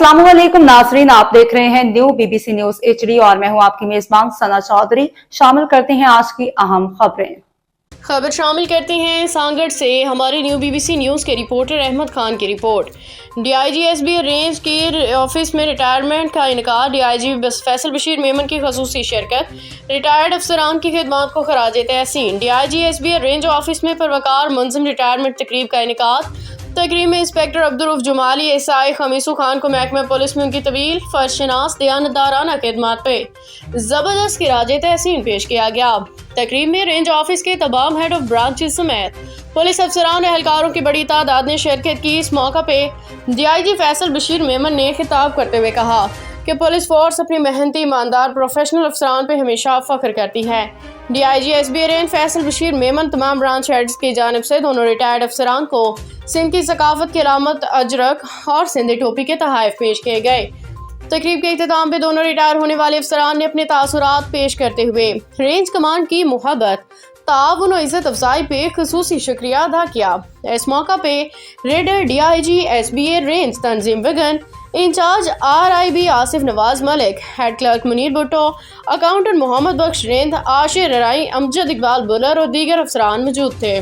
अस्सलाम वालेकुम नाजरीन, आप देख रहे हैं न्यू बीबीसी न्यूज HD और मैं हूं आपकी मेजबान सना चौधरी। शामिल करते हैं आज की अहम खबर शामिल करते हैं सांगड़ से हमारे न्यू बीबीसी न्यूज़ के रिपोर्टर अहमद खान की रिपोर्ट। DIG SB रेंज के ऑफिस में रिटायरमेंट का इनकार, DIG फैसल बशीर मेमन की खसूसी शिरकत, रिटायर्ड अफसरान की खिदमात को खराज तहसीन। DIG SB रेंज ऑफिस में परवकार मुंज़म रिटायरमेंट तकरीब का इनकार। तकरीब में इंस्पेक्टर अब्दुल जमाली SI खमीसू खान को महकमा पुलिस में उनकी तवील फर्शनास दयानतदाराना खिदमात पे जबरदस्त खराज तहसीन पेश किया गया। तकरीब में रेंज ऑफिस के तमाम हेड ऑफ ब्रांचेस समेत पुलिस अफसरान एहलकारों की बड़ी तादाद ने शिरकत की। इस मौका पे DIG फैसल बशीर मेमन ने खिताब करते हुए कहा कि पुलिस फोर्स अपनी मेहनती, ईमानदार, प्रोफेशनल अफसरान पे हमेशा फख्र करती है। DIG SB range Faisal Bashir Memon तमाम ब्रांच हेड्स की जानिब से दोनों रिटायर्ड अफसरान को सिंध की सकाफत की अलामत अजरक और सिंधी टोपी के तोहफे पेश किए गए। तकरीब के इख्तिताम पे दोनों रिटायर होने वाले अफसरान ने अपने तासुरात पेश करते हुए रेंज कमान की मोहब्बत, ताउन और इज्जत अफजाई पे खुसूसी शुक्रिया अदा किया। इस मौका पे reader DIG SBA range Tanzeem विगन, in charge RIB Asif Nawaz Malik, head clerk Munir Bhutto, accountant Mohammad Bakhsh रेंद, आशिर राई, अमजद इकबाल बुलर और दीगर अफसरान मौजूद थे।